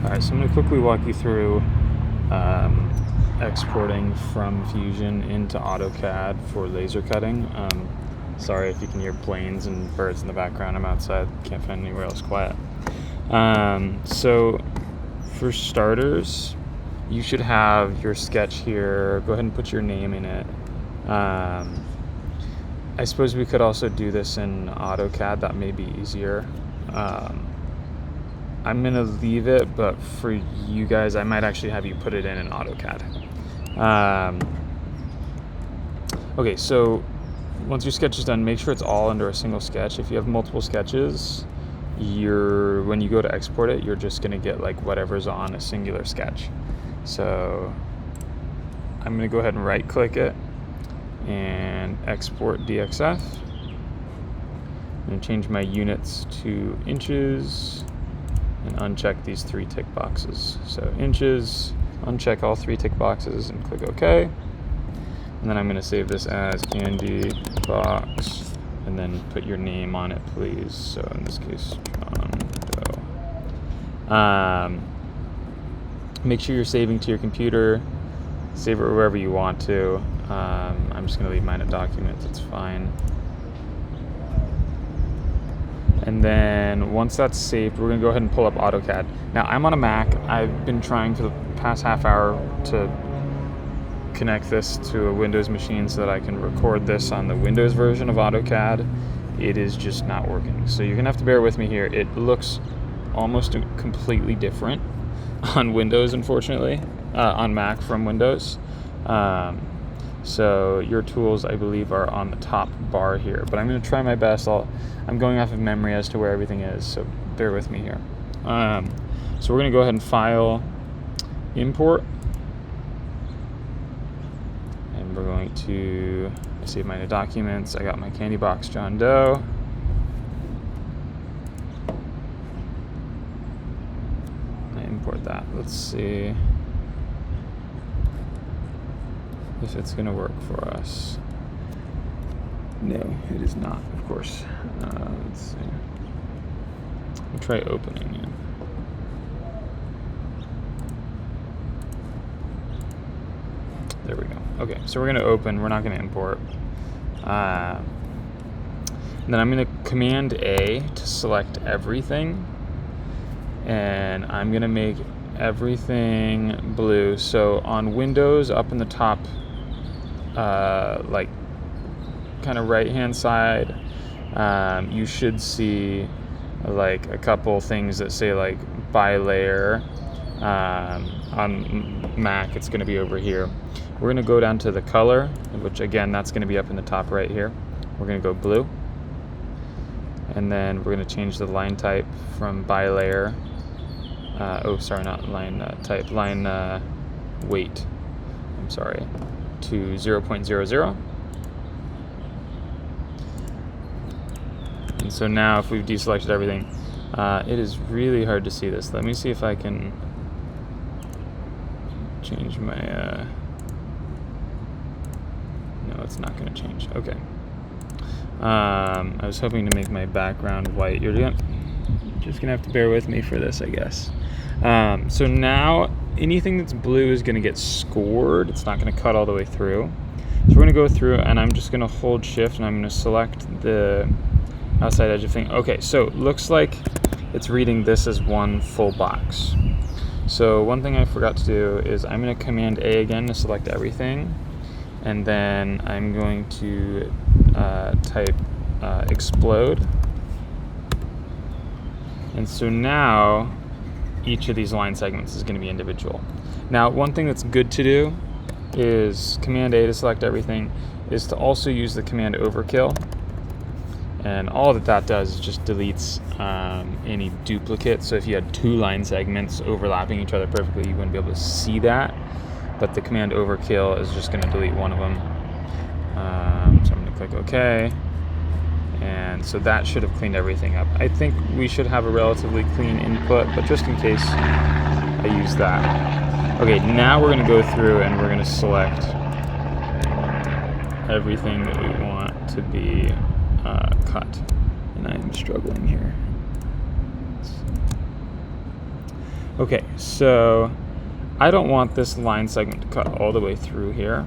Alright, so I'm going to quickly walk you through exporting from Fusion into AutoCAD for laser cutting. Sorry if you can hear planes and birds in the background. I'm outside, can't find anywhere else quiet. So for starters, you should have your sketch here. Go ahead and put your name in it. I suppose we could also do this in AutoCAD. That may be easier. I'm gonna leave it, but for you guys, I might actually have you put it in AutoCAD. Okay, so once your sketch is done, make sure it's all under a single sketch. If you have multiple sketches, when you go to export it, you're just gonna get like whatever's on a singular sketch. So I'm gonna go ahead and right click it and export DXF. I'm gonna change my units to inches and uncheck these 3 tick boxes. So inches, uncheck all 3 tick boxes and click OK. And then I'm going to save this as candy box and then put your name on it, please. So in this case, John Doe. Make sure you're saving to your computer. Save it wherever you want to. I'm just going to leave mine at documents. It's fine. And then once that's saved, we're gonna go ahead and pull up AutoCAD. Now I'm on a Mac. I've been trying for the past half hour to connect this to a Windows machine so that I can record this on the Windows version of AutoCAD. It is just not working. So you're gonna have to bear with me here. It looks almost completely different on Windows, unfortunately, on Mac from Windows. So your tools, I believe, are on the top bar here, but I'm going to try my best. I'm going off of memory as to where everything is, so bear with me here. So we're going to go ahead and file, import, and we're going to save my documents. I got my candy box, John Doe. I import that. Let's see if it's going to work for us. No, it is not, of course. Let's see. We'll try opening it. There we go. Okay, so we're going to open. We're not going to import. And then I'm going to Command A to select everything. And I'm going to make everything blue. So on Windows, up in the top, like kind of right hand side, you should see like a couple things that say like by layer. On Mac, it's going to be over here. We're going to go down to the color, which again, that's going to be up in the top right here. We're going to go blue, and then we're going to change the line type from by layer. Oh, sorry, not line type, line weight, I'm sorry, to 0.00. And so now if we've deselected everything, it is really hard to see this. Let me see if I can change my, no, it's not going to change. Okay. I was hoping to make my background white. You're just going to have to bear with me for this, I guess. So now anything that's blue is going to get scored. It's not going to cut all the way through. So we're going to go through, and I'm just going to hold shift, and I'm going to select the outside edge of thing. Okay, so looks like it's reading this as one full box. So one thing I forgot to do is I'm going to Command A again to select everything, and then I'm going to type explode. And so now each of these line segments is going to be individual. Now, one thing that's good to do is Command A to select everything is to also use the command overkill. And all that does is just deletes any duplicates. So if you had 2 line segments overlapping each other perfectly, you wouldn't be able to see that. But the command overkill is just going to delete one of them. So I'm going to click OK. And so that should have cleaned everything up. I think we should have a relatively clean input, but just in case, I use that. Okay, now we're going to go through and we're going to select everything that we want to be cut. And I'm struggling here. Okay, so I don't want this line segment to cut all the way through here.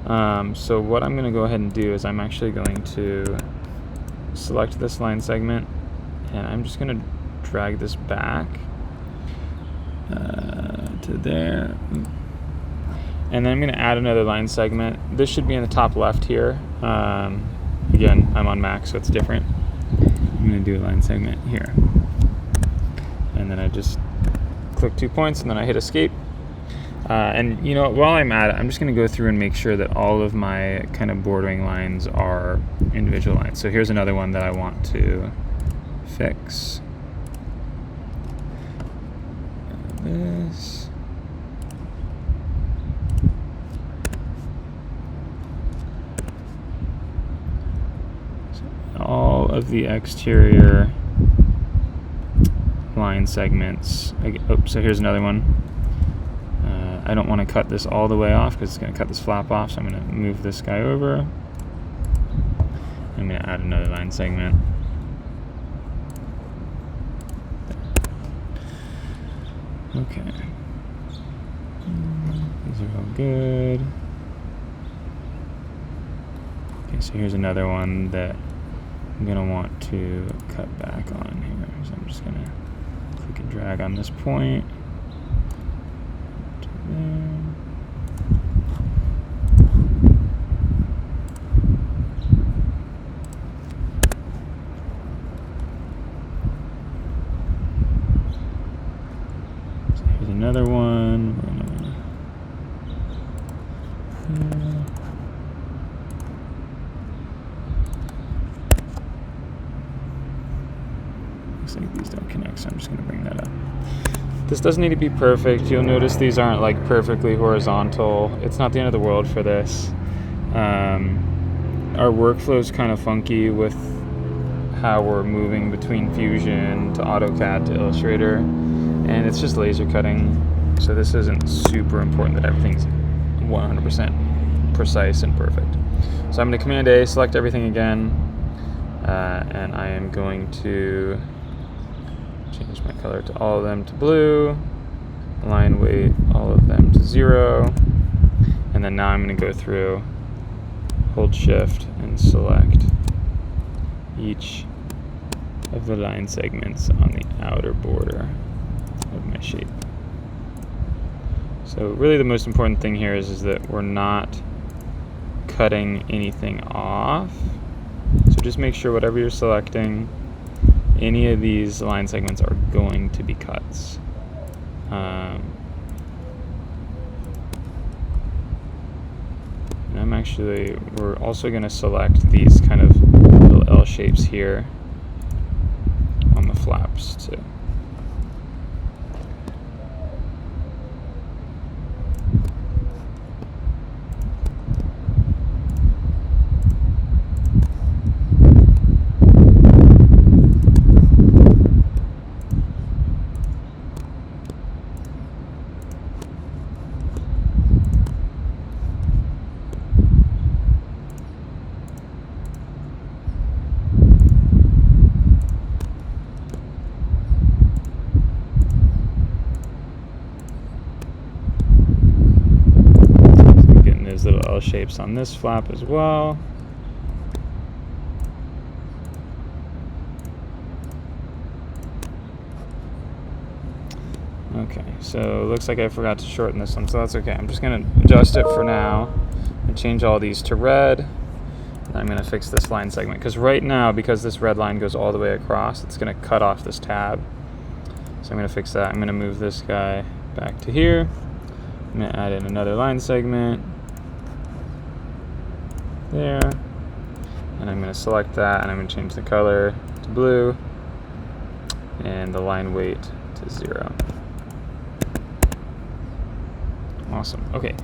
So what I'm going to go ahead and do is I'm actually going to select this line segment, and I'm just going to drag this back to there. And then I'm going to add another line segment. This should be in the top left here. Again, I'm on Mac, so it's different. I'm going to do a line segment here. And then I just click 2 points, and then I hit escape. And you know, while I'm at it, I'm just going to go through and make sure that all of my kind of bordering lines are individual lines. So here's another one that I want to fix. This. So all of the exterior line segments. So here's another one. I don't want to cut this all the way off because it's going to cut this flap off, so I'm going to move this guy over. I'm going to add another line segment. Okay. These are all good. Okay, so here's another one that I'm going to want to cut back on here. So I'm just going to click and drag on this point. So here's another one. Looks like these don't connect, so I'm just going to bring that up. This doesn't need to be perfect. You'll notice these aren't like perfectly horizontal. It's not the end of the world for this. Our workflow is kind of funky with how we're moving between Fusion to AutoCAD to Illustrator, and it's just laser cutting. So this isn't super important that everything's 100% precise and perfect. So I'm going to Command A, select everything again, and I am going to change my color to all of them to blue, line weight, all of them to 0, and then now I'm going to go through, hold shift, and select each of the line segments on the outer border of my shape. So really the most important thing here is that we're not cutting anything off. So just make sure whatever you're selecting, any of these line segments are going to be cuts. And we're also going to select these kind of little L shapes here on the flaps too. Little L shapes on this flap as well. Okay, so it looks like I forgot to shorten this one, so that's okay. I'm just going to adjust it for now and change all these to red. And I'm going to fix this line segment, because right now, because this red line goes all the way across, it's going to cut off this tab. So I'm going to fix that. I'm going to move this guy back to here. I'm going to add in another line segment. There, and I'm going to select that, and I'm going to change the color to blue and the line weight to 0. Awesome. Okay,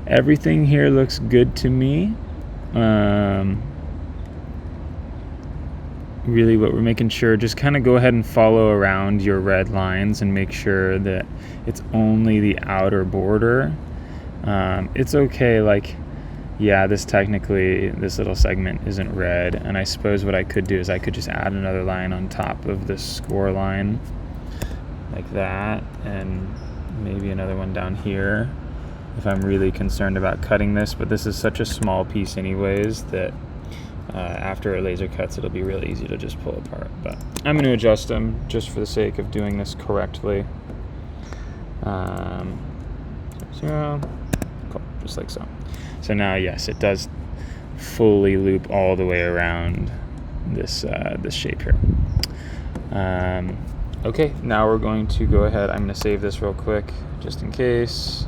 everything here looks good to me. Really what we're making sure, just kind of go ahead and follow around your red lines and make sure that it's only the outer border. It's okay, like, yeah, this little segment isn't red, and I suppose what I could do is I could just add another line on top of this score line. like that, and maybe another one down here if I'm really concerned about cutting this, but this is such a small piece anyways that after it laser cuts it'll be really easy to just pull apart. But I'm going to adjust them just for the sake of doing this correctly. 0, cool, just like so. So now, yes, it does fully loop all the way around this this shape here. Okay, now we're going to go ahead. I'm going to save this real quick just in case,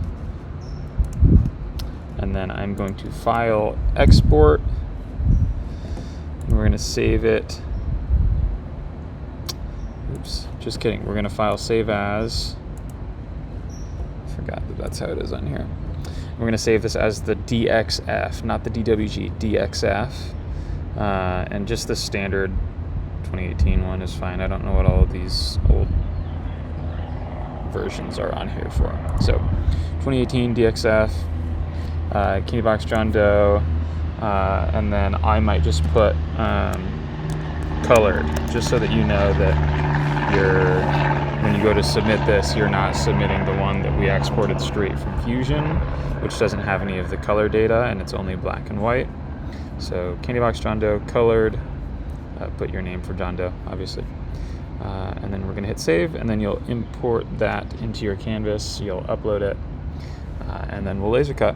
and then I'm going to file, export, and we're going to save it. Oops, just kidding. We're going to file save as. Forgot that that's how it is on here. We're going to save this as the DXF, not the DWG, DXF. And just the standard 2018 one is fine. I don't know what all of these old versions are on here for. So 2018 DXF, Candy Box John Doe, and then I might just put colored, just so that you know that when you go to submit this, you're not submitting the one that we exported straight from Fusion, which doesn't have any of the color data and it's only black and white. So Candy Box John Doe, colored, put your name for John Doe, obviously. And then we're gonna hit save, and then you'll import that into your canvas, you'll upload it, and then we'll laser cut.